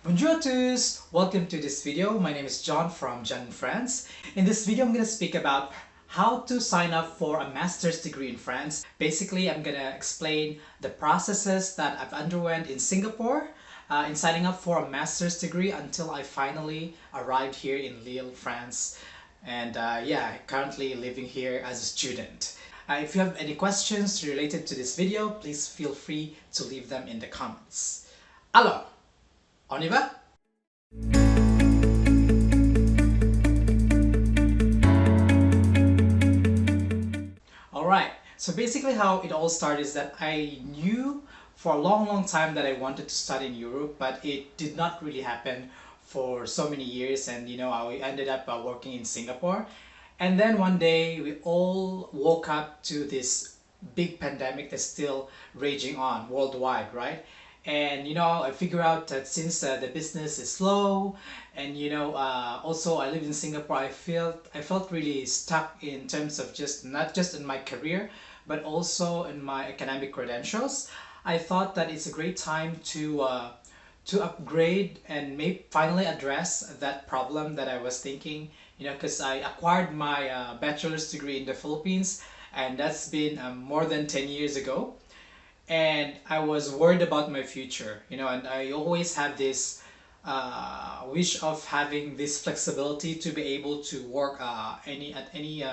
Bonjour à tous! Welcome to this video. My name is John from John in France. In this video, I'm going to speak about how to sign up for a master's degree in France. Basically, I'm going to explain the processes that I've underwent in Singapore in signing up for a master's degree until I finally arrived here in Lille, France. And yeah, currently living here as a student. If you have any questions related to this video, please feel free to leave them in the comments. Alors, on y va? Alright, so basically how it all started is that I knew for a long time that I wanted to study in Europe, but it did not really happen for so many years, and I ended up working in Singapore. And then one day we all woke up to this big pandemic that's still raging on worldwide, right? And I figure out that since the business is slow, and also I live in Singapore, I felt really stuck in terms of just not just in my career, but also in my academic credentials. I thought that it's a great time to upgrade and maybe finally address that problem that I was thinking, because I acquired my bachelor's degree in the Philippines, and that's been more than 10 years ago. And I was worried about my future, and I always have this wish of having this flexibility to be able to work at any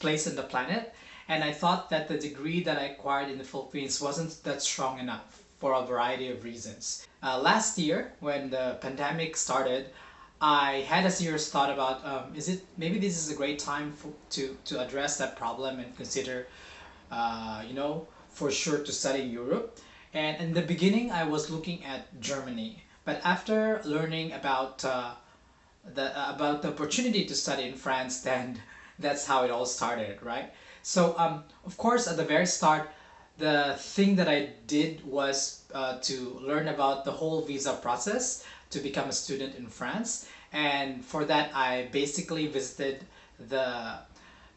place on the planet. And I thought that the degree that I acquired in the Philippines wasn't that strong enough for a variety of reasons. Last year, when the pandemic started, I had a serious thought about is it maybe this is a great time to address that problem and consider for sure to study in Europe. And in the beginning, I was looking at Germany, but after learning about the opportunity to study in France, then that's how it all started, right? So of course, at the very start, the thing that I did was to learn about the whole visa process to become a student in France. And for that, I basically visited the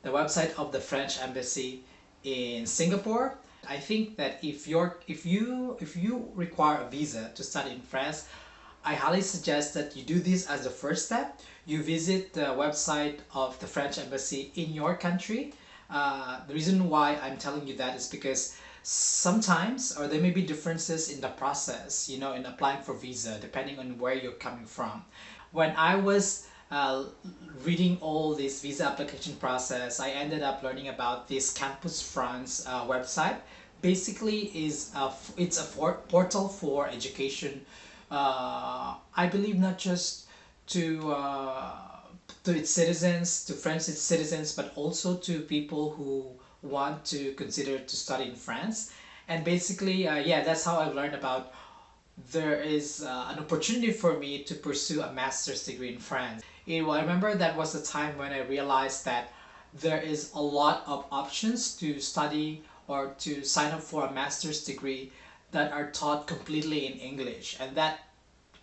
the website of the French embassy in Singapore. I think that if you require a visa to study in France, I highly suggest that you do this as the first step. You visit the website of the French embassy in your country. The reason why I'm telling you that is because sometimes, or there may be differences in the process, in applying for visa, depending on where you're coming from. When I was reading all this visa application process, I ended up learning about this Campus France website. Basically, it's a portal for education. I believe not just to its citizens, to French citizens, but also to people who want to consider to study in France. And basically, yeah, that's how I've learned about there is an opportunity for me to pursue a master's degree in France. I remember that was the time when I realized that there is a lot of options to study or to sign up for a master's degree that are taught completely in English. And that,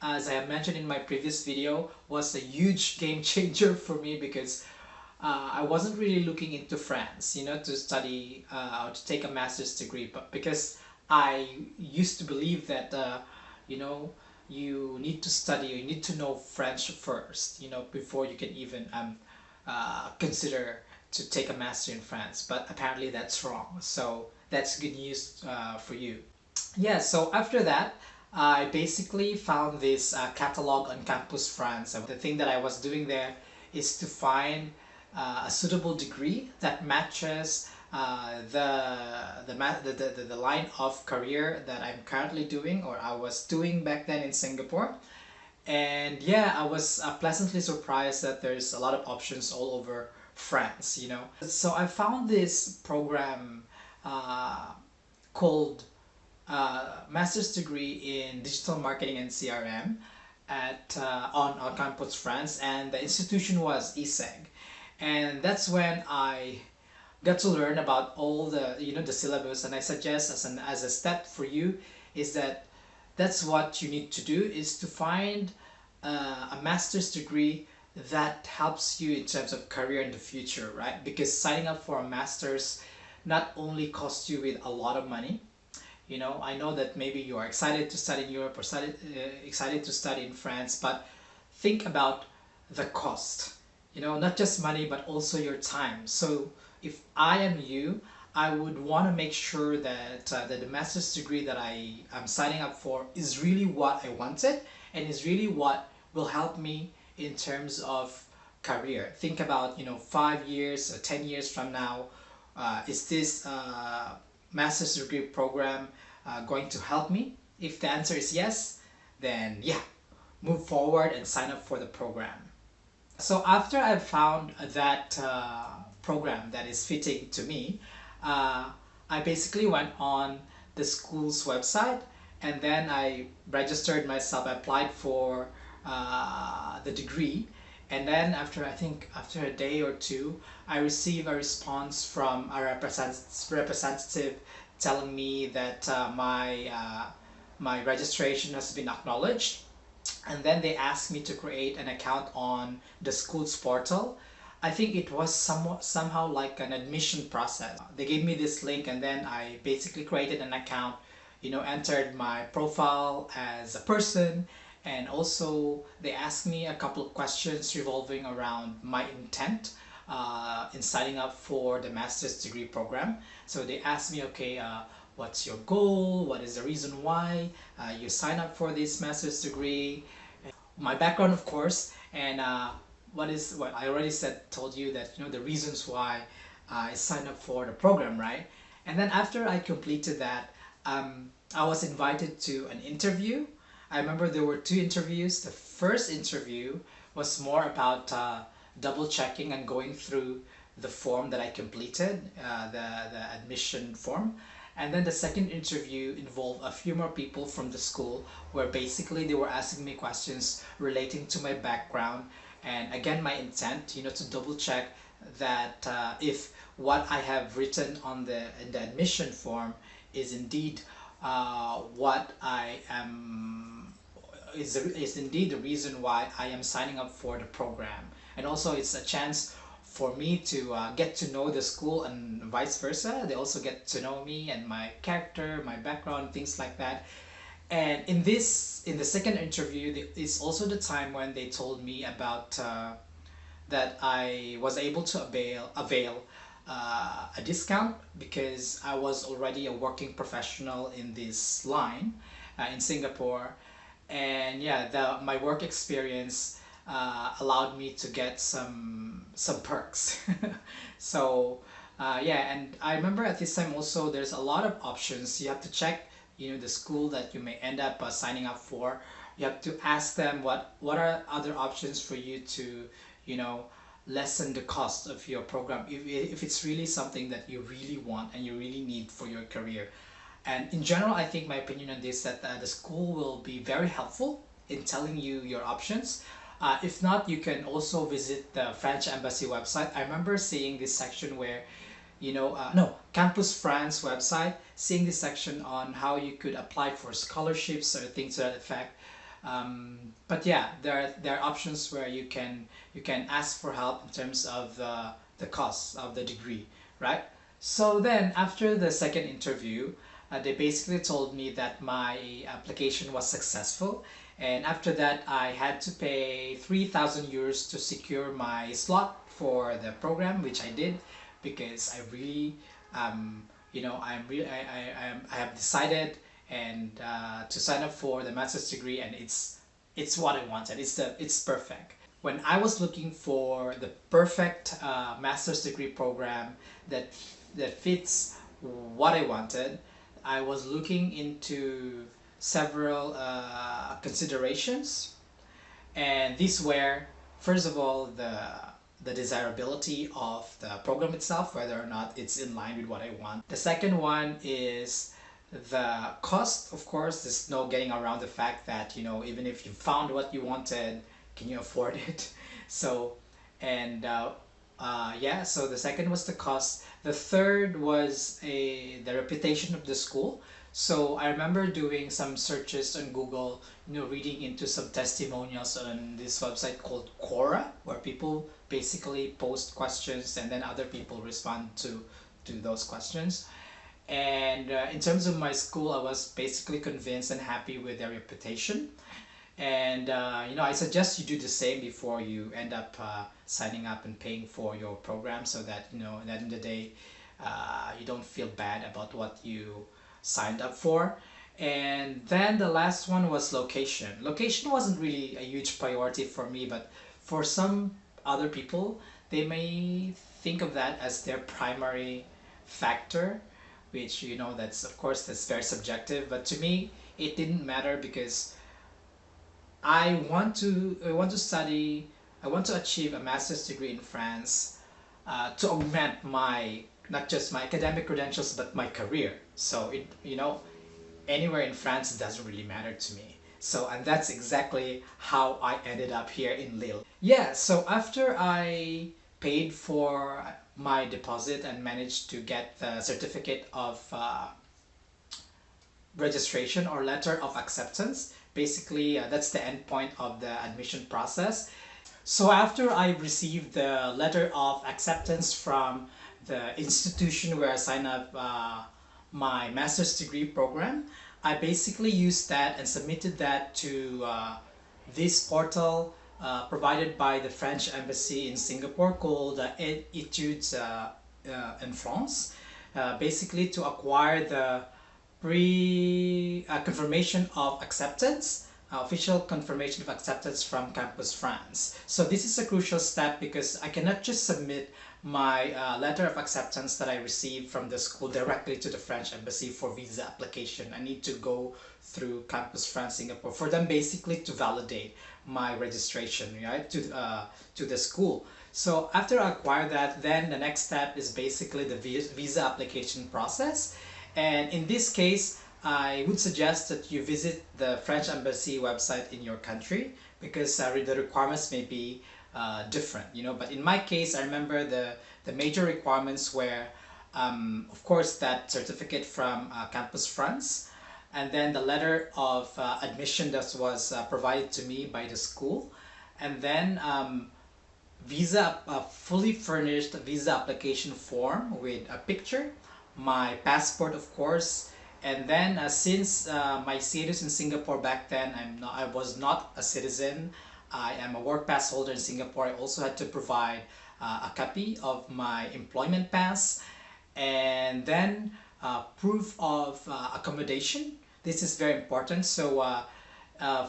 as I have mentioned in my previous video, was a huge game changer for me because I wasn't really looking into France, to study or to take a master's degree, but because I used to believe that you know you need to study, you need to know French first, before you can even consider to take a master in France. But apparently that's wrong. So that's good news for you. Yeah, so after that, I basically found this catalog on Campus France. And the thing that I was doing there is to find a suitable degree that matches the line of career that I'm currently doing, or I was doing back then in Singapore. And yeah, I was pleasantly surprised that there's a lot of options all over France. So I found this program called master's degree in digital marketing and CRM at on Campus France, and the institution was ESEG. And that's when I got to learn about all the syllabus. And I suggest as a step for you is that that's what you need to do, is to find a master's degree that helps you in terms of career in the future, right? Because signing up for a master's not only costs you with a lot of money, I know that maybe you are excited to study in Europe or excited to study in France, but think about the cost. Not just money, but also your time. So if I am you, I would want to make sure that the master's degree that I am signing up for is really what I wanted and is really what will help me in terms of career. Think about 5 years or 10 years from now. Is this master's degree program going to help me? If the answer is yes, then yeah, move forward and sign up for the program. So after I found that program that is fitting to me, uh, I basically went on the school's website, and then I registered myself, applied for the degree, and then after a day or two, I received a response from a representative telling me that my registration has been acknowledged, and then they asked me to create an account on the school's portal. I think it was somewhat somehow like an admission process. They gave me this link, and then I basically created an account, entered my profile as a person, and also they asked me a couple of questions revolving around my intent in signing up for the master's degree program. So they asked me, okay, what's your goal? What is the reason why you sign up for this master's degree? My background, of course, and what I already told you that the reasons why I signed up for the program, right? And then after I completed that, I was invited to an interview. I remember there were two interviews. The first interview was more about double checking and going through the form that I completed, the admission form. And then the second interview involved a few more people from the school, where basically they were asking me questions relating to my background and again my intent, to double check that if what I have written on in the admission form is indeed what I am is indeed the reason why I am signing up for the program. And also it's a chance for me to get to know the school and vice versa. They also get to know me and my character, my background, things like that. And in the second interview, it's also the time when they told me about that I was able to avail a discount because I was already a working professional in this line in Singapore. And yeah, my work experience allowed me to get some perks. So yeah, and I remember at this time also there's a lot of options. You have to check, the school that you may end up signing up for. You have to ask them what are other options for you to, you know, lessen the cost of your program if it's really something that you really want and you really need for your career. And in general, I think my opinion on this that the school will be very helpful in telling you your options. If not, you can also visit the French Embassy website. I remember seeing this section where, no, Campus France website, seeing this section on how you could apply for scholarships or things to that effect. But yeah, there are options where you can ask for help in terms of the cost of the degree, right? So then after the second interview, they basically told me that my application was successful, and after that I had to pay 3,000 euros to secure my slot for the program, which I did because I really I have decided and to sign up for the master's degree, and it's what I wanted. It's perfect. When I was looking for the perfect master's degree program that fits what I wanted, I was looking into several considerations, and these were, first of all, the desirability of the program itself, whether or not it's in line with what I want. The second one is the cost. Of course, there's no getting around the fact that even if you found what you wanted, can you afford it? So, and yeah, so the second was the cost. The third was the reputation of the school. So I remember doing some searches on Google, reading into some testimonials on this website called Quora, where people basically post questions and then other people respond to those questions. And in terms of my school, I was basically convinced and happy with their reputation. And I suggest you do the same before you end up signing up and paying for your program, so that at the end of the day, you don't feel bad about what you signed up for. And then the last one was location. Location wasn't really a huge priority for me, but for some other people, they may think of that as their primary factor, which that's, of course, that's very subjective. But to me, it didn't matter, because I want to study. I want to achieve a master's degree in France, to augment my, not just my academic credentials, but my career. So anywhere in France doesn't really matter to me. So, and that's exactly how I ended up here in Lille. Yeah, so after I paid for my deposit and managed to get the certificate of registration, or letter of acceptance, basically that's the end point of the admission process. So after I received the letter of acceptance from the institution where I signed up my master's degree program, I basically used that and submitted that to this portal provided by the French embassy in Singapore, called Etudes in France, basically to acquire the pre confirmation of acceptance, official confirmation of acceptance from Campus France. So this is a crucial step, because I cannot just submit my letter of acceptance that I received from the school directly to the French embassy for visa application. I need to go through Campus France Singapore for them basically to validate my registration, right, to the school. So after I acquire that, then the next step is basically the visa application process. And in this case, I would suggest that you visit the French embassy website in your country, because the requirements may be different, But in my case, I remember the major requirements were, of course, that certificate from Campus France, and then the letter of admission that was provided to me by the school, and then visa, a fully furnished visa application form with a picture, my passport, of course. And then since my status in Singapore back then, I was not a citizen. I am a work pass holder in Singapore. I also had to provide a copy of my employment pass, and then proof of accommodation. This is very important. So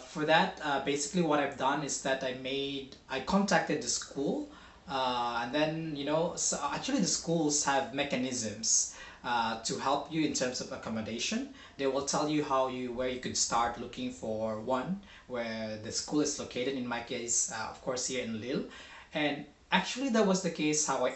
for that, basically what I've done is that I contacted the school, and then so actually the schools have mechanisms to help you in terms of accommodation. They will tell you where you could start looking for one, where the school is located. In my case, of course, here in Lille. And actually, that was the case how I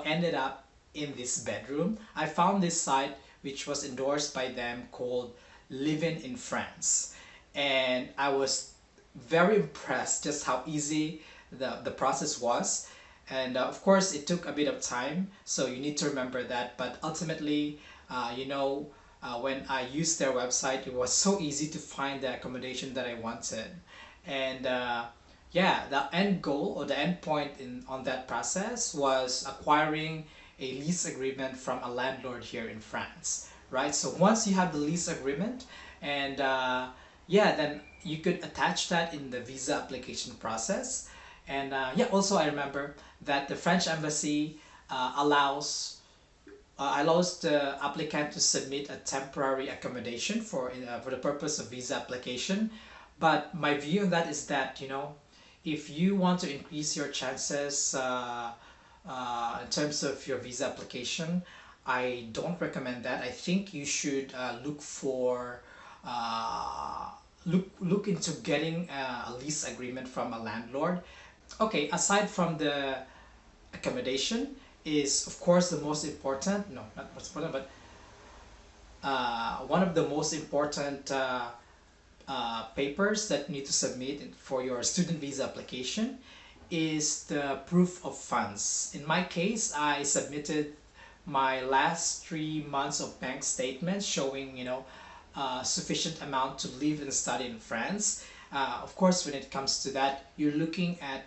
ended up in this bedroom. I found this site which was endorsed by them, called Living in France, and I was very impressed just how easy the process was. And of course, it took a bit of time, so you need to remember that. But ultimately, when I used their website, it was so easy to find the accommodation that I wanted. And yeah, the end goal, or the end point on that process, was acquiring a lease agreement from a landlord here in France, right? So once you have the lease agreement, and yeah, then you could attach that in the visa application process. And yeah, also I remember that the French embassy allows the applicant to submit a temporary accommodation for the purpose of visa application. But my view on that is that, if you want to increase your chances in terms of your visa application, I don't recommend that. I think you should look into getting a lease agreement from a landlord. Okay, aside from the accommodation, is of course the most important, no, not most important, but one of the most important papers that you need to submit for your student visa application is the proof of funds. In my case, I submitted my last 3 months of bank statements showing, sufficient amount to live and study in France. Of course, when it comes to that, you're looking at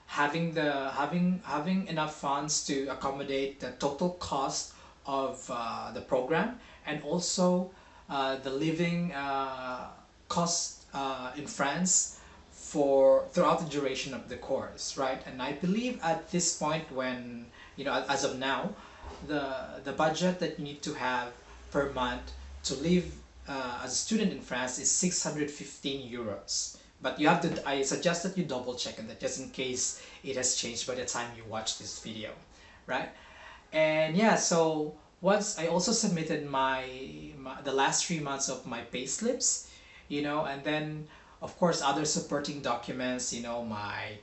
having enough funds to accommodate the total cost of the program, and also the living cost in France for throughout the duration of the course, right? And I believe at this point, when as of now, the budget that you need to have per month to live as a student in France is 615 euros. But you have to, I suggest that you double check on that just in case it has changed by the time you watch this video, right? And yeah, so once I also submitted the last 3 months of my pay slips, and then of course other supporting documents, my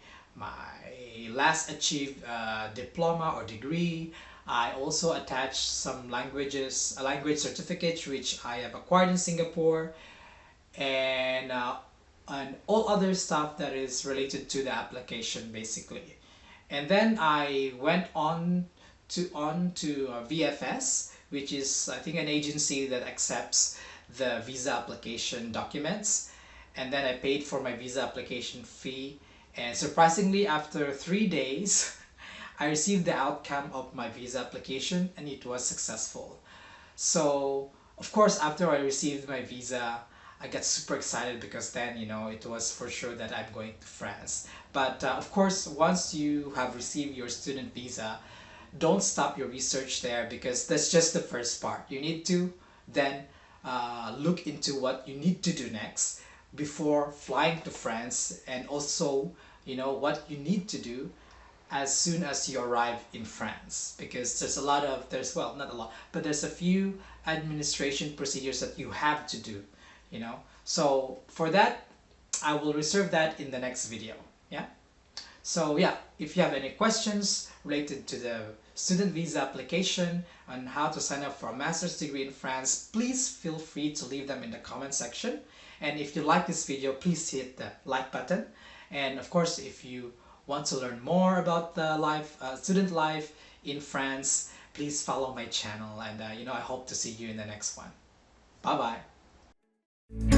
last achieved diploma or degree. I also attached some language certificates which I have acquired in Singapore, and all other stuff that is related to the application basically. And then I went on to VFS, which is I think an agency that accepts the visa application documents. And then I paid for my visa application fee, and surprisingly, after 3 days, I received the outcome of my visa application, and it was successful. So, of course, after I received my visa, I got super excited because then, it was for sure that I'm going to France. But of course, once you have received your student visa, don't stop your research there, because that's just the first part. You need to then look into what you need to do next before flying to France, and also, what you need to do as soon as you arrive in France, because well, not a lot, but there's a few administration procedures that you have to do, so for that, I will reserve that in the next video. Yeah. So yeah, if you have any questions related to the student visa application and how to sign up for a master's degree in France, please feel free to leave them in the comment section. And if you like this video, please hit the like button. And of course, if you want to learn more about the student life in France, please follow my channel. And I hope to see you in the next one. Bye bye.